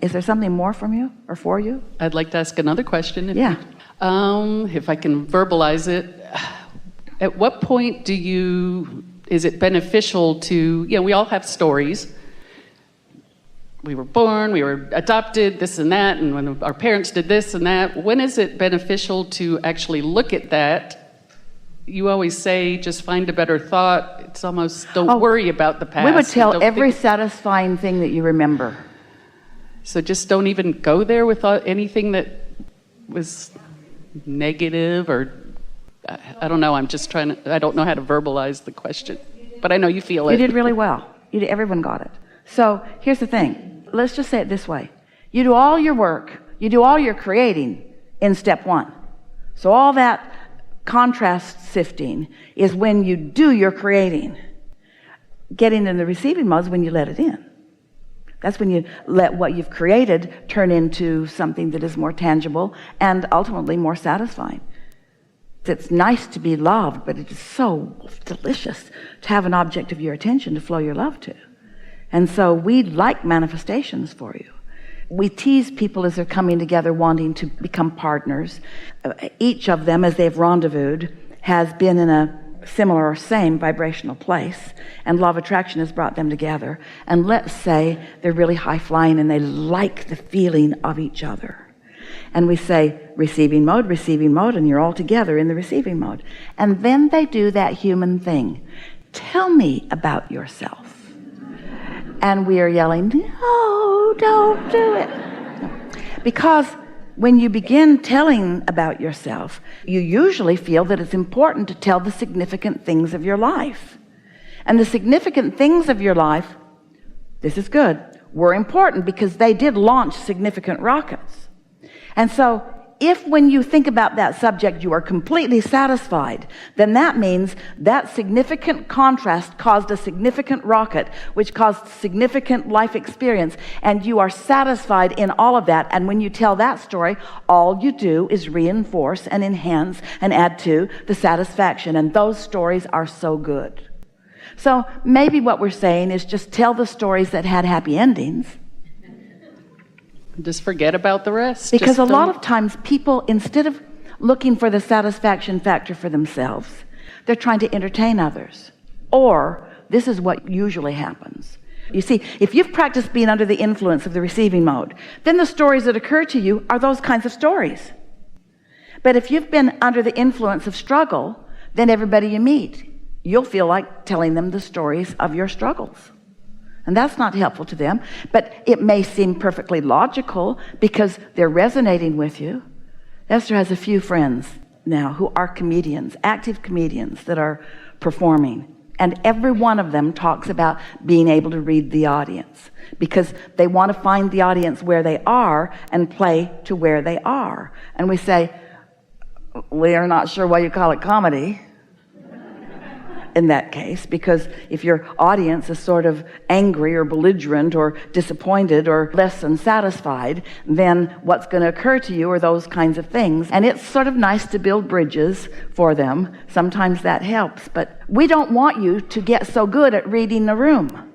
Is there something more from you or for you? I'd like to ask another question. Yeah. If I can verbalize it, at what point is it beneficial to, we all have stories. We were born, we were adopted, this and that, and when our parents did this and that. When is it beneficial to actually look at that? You always say, just find a better thought. It's almost, don't worry about the past. We would tell every satisfying thing that you remember. So just don't even go there with anything that was negative, or I don't know. I'm just trying to, I don't know how to verbalize the question, but I know you feel it. You did really well. Everyone got it. So here's the thing. Let's just say it this way. You do all your work, you do all your creating in step 1. So all that contrast sifting is when you do your creating. Getting in the receiving mode is when you let it in. That's when you let what you've created turn into something that is more tangible and ultimately more satisfying. It's nice to be loved, but it is so delicious to have an object of your attention to flow your love to. And so we like manifestations for you. We tease people as they're coming together wanting to become partners. Each of them, as they've rendezvoused, has been in a similar or same vibrational place, and law of attraction has brought them together. And let's say they're really high flying and they like the feeling of each other. And we say receiving mode, and you're all together in the receiving mode. And then they do that human thing. Tell me about yourself. And we are yelling, no, don't do it. Because when you begin telling about yourself, you usually feel that it's important to tell the significant things of your life. And the significant things of your life, this is good, were important because they did launch significant rockets. And so if when you think about that subject you are completely satisfied, then that means that significant contrast caused a significant rocket, which caused significant life experience, and you are satisfied in all of that. And when you tell that story, all you do is reinforce and enhance and add to the satisfaction, and those stories are so good. So maybe what we're saying is just tell the stories that had happy endings. Just forget about the rest. Because a lot of times people, instead of looking for the satisfaction factor for themselves, they're trying to entertain others. Or this is what usually happens. You see, if you've practiced being under the influence of the receiving mode, then the stories that occur to you are those kinds of stories. But if you've been under the influence of struggle, then everybody you meet, you'll feel like telling them the stories of your struggles. And that's not helpful to them, but it may seem perfectly logical because they're resonating with you. Esther has a few friends now who are comedians, active comedians that are performing. And every one of them talks about being able to read the audience because they want to find the audience where they are and play to where they are. And we say, we are not sure why you call it comedy in that case, because if your audience is sort of angry or belligerent or disappointed or less than satisfied, then what's going to occur to you are those kinds of things. And it's sort of nice to build bridges for them. Sometimes that helps, but we don't want you to get so good at reading the room.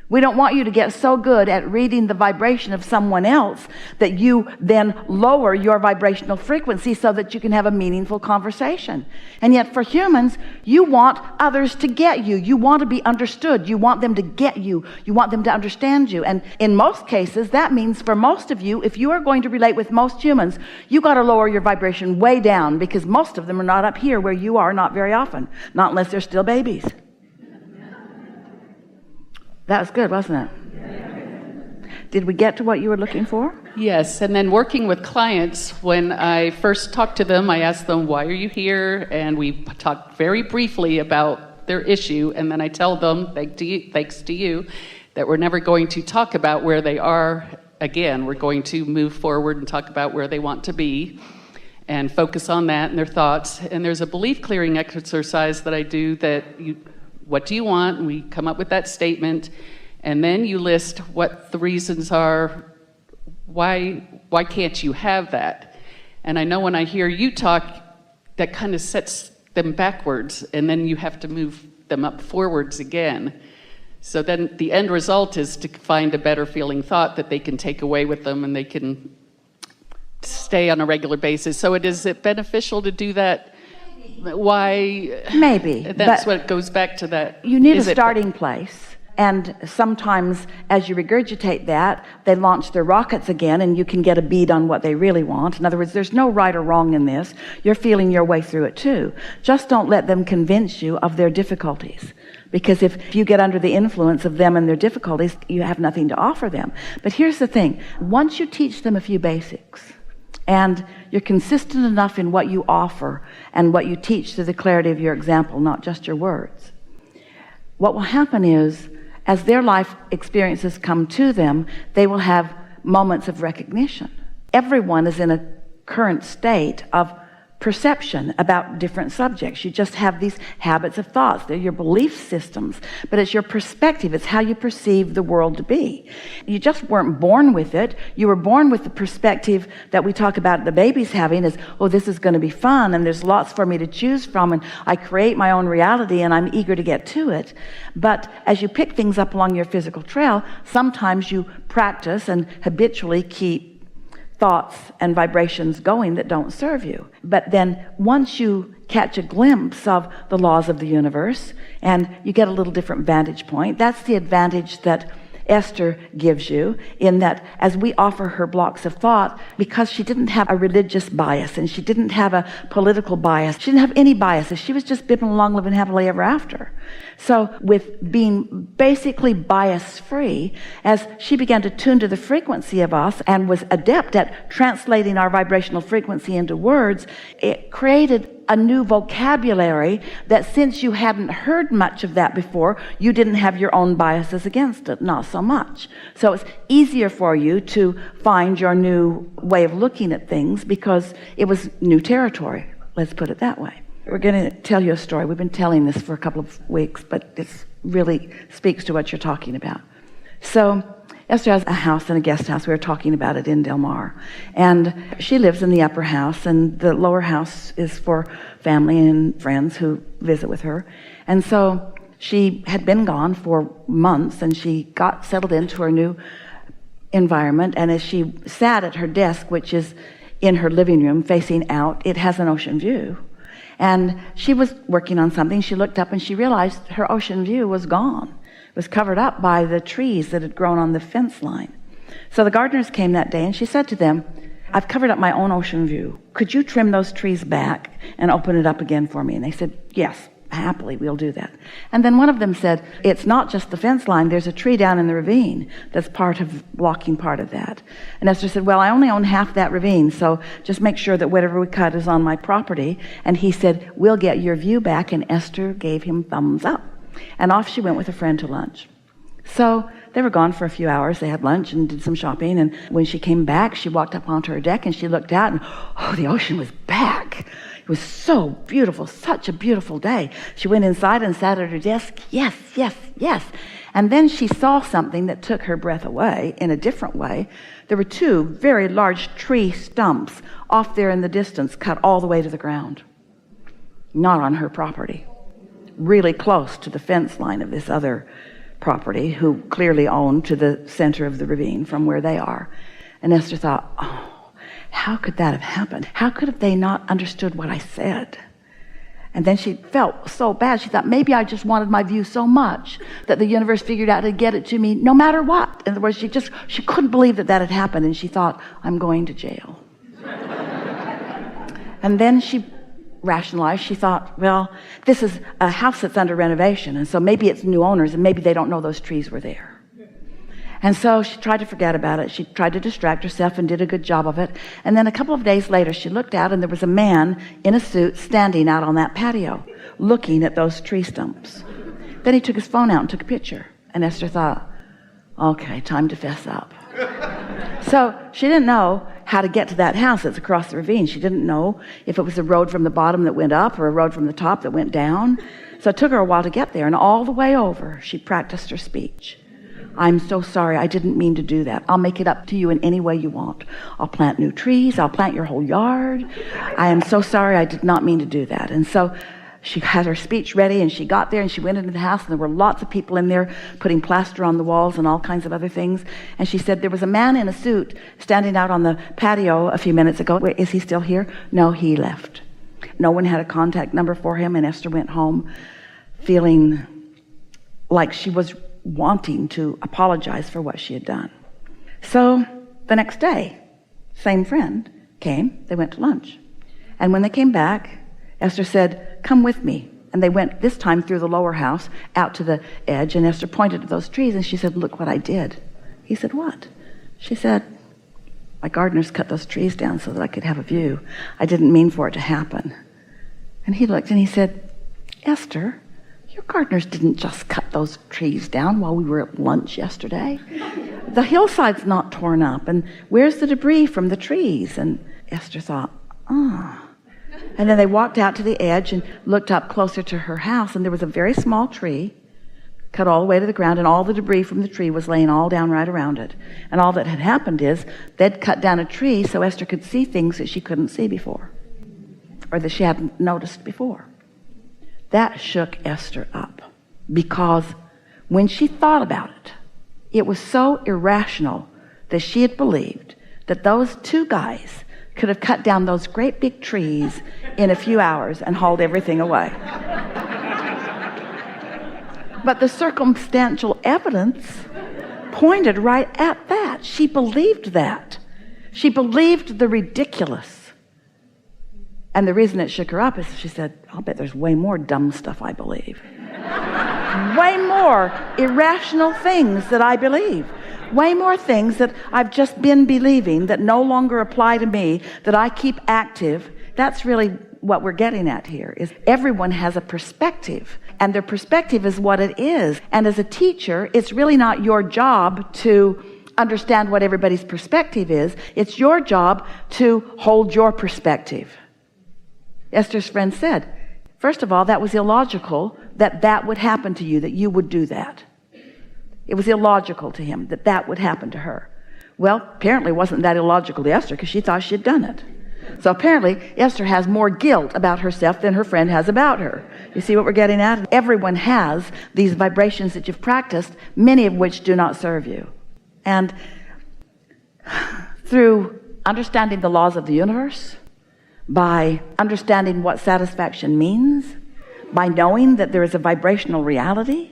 We don't want you to get so good at reading the vibration of someone else that you then lower your vibrational frequency so that you can have a meaningful conversation. And yet for humans, you want others to get you. You want to be understood. You want them to get you. You want them to understand you. And in most cases, that means for most of you, if you are going to relate with most humans, you got to lower your vibration way down because most of them are not up here where you are, not very often, not unless they're still babies. That was good, wasn't it? Did we get to what you were looking for? Yes, and then working with clients, when I first talked to them, I asked them, why are you here? And we talked very briefly about their issue, and then I tell them, thanks to you, that we're never going to talk about where they are again. We're going to move forward and talk about where they want to be and focus on that and their thoughts. And there's a belief clearing exercise that I do that what do you want? And we come up with that statement, and then you list what the reasons are. Why can't you have that? And I know when I hear you talk, that kind of sets them backwards, and then you have to move them up forwards again. So then the end result is to find a better feeling thought that they can take away with them and they can stay on a regular basis. So is it beneficial to do that? Why? Maybe. That's what goes back to that. You need a starting place. And sometimes as you regurgitate that, they launch their rockets again and you can get a bead on what they really want. In other words, there's no right or wrong in this. You're feeling your way through it too. Just don't let them convince you of their difficulties. Because if you get under the influence of them and their difficulties, you have nothing to offer them. But here's the thing. Once you teach them a few basics, and you're consistent enough in what you offer and what you teach through the clarity of your example, not just your words, what will happen is, as their life experiences come to them, they will have moments of recognition. Everyone is in a current state of perception about different subjects. You just have these habits of thoughts. They're your belief systems, but it's your perspective. It's how you perceive the world to be. You just weren't born with it. You were born with the perspective that we talk about the babies having is, oh, this is going to be fun and there's lots for me to choose from and I create my own reality and I'm eager to get to it. But as you pick things up along your physical trail, sometimes you practice and habitually keep thoughts and vibrations going that don't serve you. But then once you catch a glimpse of the laws of the universe and you get a little different vantage point, that's the advantage that Esther gives you, in that as we offer her blocks of thought, because she didn't have a religious bias and she didn't have a political bias, she didn't have any biases, she was just bipping along living happily ever after. So with being basically bias free, as she began to tune to the frequency of us and was adept at translating our vibrational frequency into words, it created a new vocabulary that, since you hadn't heard much of that before, you didn't have your own biases against it, not so much. So it's easier for you to find your new way of looking at things because it was new territory. Let's put it that way. We're going to tell you a story. We've been telling this for a couple of weeks, but this really speaks to what you're talking about. So Esther has a house and a guest house. We were talking about it in Del Mar. And she lives in the upper house, and the lower house is for family and friends who visit with her. And so she had been gone for months, and she got settled into her new environment. And as she sat at her desk, which is in her living room facing out, it has an ocean view. And she was working on something. She looked up and she realized her ocean view was gone. It was covered up by the trees that had grown on the fence line. So the gardeners came that day and she said to them, I've covered up my own ocean view. Could you trim those trees back and open it up again for me? And they said, yes, happily, we'll do that. And then one of them said, it's not just the fence line. There's a tree down in the ravine that's blocking part of that. And Esther said, well, I only own half that ravine, so just make sure that whatever we cut is on my property. And he said, we'll get your view back. And Esther gave him thumbs up. And off she went with a friend to lunch. So they were gone for a few hours. They had lunch and did some shopping. And when she came back, she walked up onto her deck and she looked out and, oh, the ocean was back. It was so beautiful, such a beautiful day. She went inside and sat at her desk. Yes, yes, yes. And then she saw something that took her breath away in a different way. There were two very large tree stumps off there in the distance, cut all the way to the ground. Not on her property. Really close to the fence line of this other property, who clearly owned to the center of the ravine from where they are. And Esther thought, oh, how could that have happened? How could have they not understood what I said? And then she felt so bad. She thought, maybe I just wanted my view so much that the universe figured out to get it to me no matter what. In other words, she couldn't believe that had happened. And she thought, I'm going to jail. And then she rationalized. She thought, well, this is a house that's under renovation, and so maybe it's new owners, and maybe they don't know those trees were there. And so she tried to forget about it. She tried to distract herself and did a good job of it. And then a couple of days later, she looked out, and there was a man in a suit standing out on that patio looking at those tree stumps. Then he took his phone out and took a picture. And Esther thought, okay, time to fess up. So she didn't know how to get to that house that's across the ravine. She didn't know if it was a road from the bottom that went up or a road from the top that went down. So it took her a while to get there. And all the way over, she practiced her speech. I'm so sorry. I didn't mean to do that. I'll make it up to you in any way you want. I'll plant new trees. I'll plant your whole yard. I am so sorry. I did not mean to do that. And so she had her speech ready, and she got there and she went into the house, and there were lots of people in there putting plaster on the walls and all kinds of other things. And she said, there was a man in a suit standing out on the patio a few minutes ago. Wait, is he still here? No, he left. No one had a contact number for him, and Esther went home feeling like she was wanting to apologize for what she had done. So the next day, same friend came. They went to lunch. And when they came back, Esther said, come with me. And they went this time through the lower house out to the edge, and Esther pointed to those trees, and she said, look what I did. He said, what? She said, my gardeners cut those trees down so that I could have a view. I didn't mean for it to happen. And he looked and he said, Esther, your gardeners didn't just cut those trees down while we were at lunch yesterday. The hillside's not torn up, and where's the debris from the trees? And Esther thought, And then they walked out to the edge and looked up closer to her house, and there was a very small tree cut all the way to the ground, and all the debris from the tree was laying all down right around it. And all that had happened is they'd cut down a tree so Esther could see things that she couldn't see before, or that she hadn't noticed before. That shook Esther up, because when she thought about it, it was so irrational that she had believed that those two guys could have cut down those great big trees in a few hours and hauled everything away. But the circumstantial evidence pointed right at that. She believed that. She believed the ridiculous. And the reason it shook her up is she said, I'll bet there's way more dumb stuff I believe. Way more irrational things that I believe. Way more things that I've just been believing that no longer apply to me, that I keep active. That's really what we're getting at here, is everyone has a perspective, and their perspective is what it is. And as a teacher, it's really not your job to understand what everybody's perspective is. It's your job to hold your perspective. Esther's friend said, first of all, that was illogical that that would happen to you, that you would do that. It was illogical to him that that would happen to her. Well, apparently it wasn't that illogical to Esther, because she thought she had done it. So apparently Esther has more guilt about herself than her friend has about her. You see what we're getting at? Everyone has these vibrations that you've practiced, many of which do not serve you. And through understanding the laws of the universe, by understanding what satisfaction means, by knowing that there is a vibrational reality,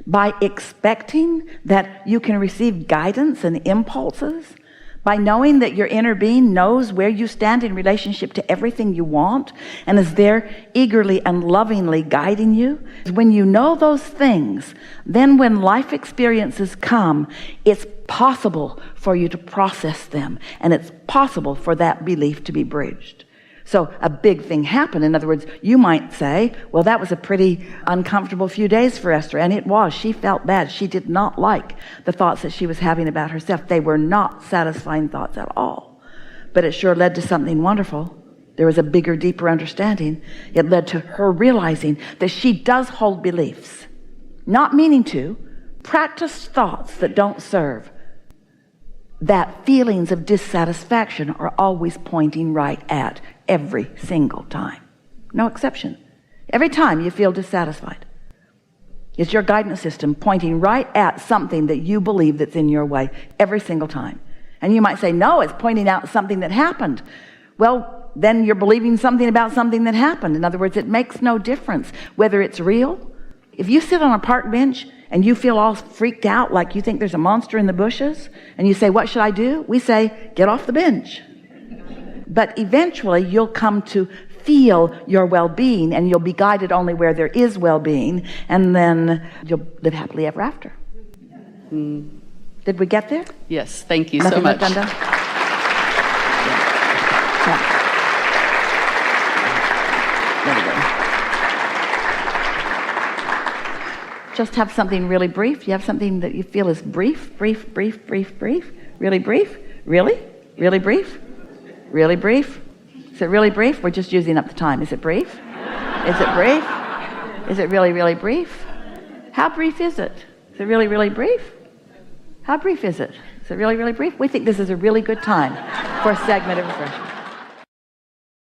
by expecting that you can receive guidance and impulses, by knowing that your inner being knows where you stand in relationship to everything you want and is there eagerly and lovingly guiding you. When you know those things, then when life experiences come, it's possible for you to process them, and it's possible for that belief to be bridged. So a big thing happened. In other words, you might say, well, that was a pretty uncomfortable few days for Esther. And it was. She felt bad. She did not like the thoughts that she was having about herself. They were not satisfying thoughts at all. But it sure led to something wonderful. There was a bigger, deeper understanding. It led to her realizing that she does hold beliefs, not meaning to, practice thoughts that don't serve, that feelings of dissatisfaction are always pointing right at every single time. No exception. Every time you feel dissatisfied, it's your guidance system pointing right at something that you believe that's in your way every single time. And you might say, no, it's pointing out something that happened. Well, then you're believing something about something that happened. In other words, it makes no difference whether it's real. If you sit on a park bench and you feel all freaked out like you think there's a monster in the bushes, and you say, what should I do? We say, get off the bench. But eventually you'll come to feel your well-being, and you'll be guided only where there is well-being, and then you'll live happily ever after. Did we get there? Yes, thank you Nothing so much. left undone? Yeah. There we go. Just have something really brief. You have something that you feel is brief? Really brief? Really brief? Really brief? Is it really brief? We're just using up the time. Is it brief? Is it brief? Is it really, really brief? How brief is it? Is it really, really brief? How brief is it? Is it really, really brief? We think this is a really good time for a segment of refreshment.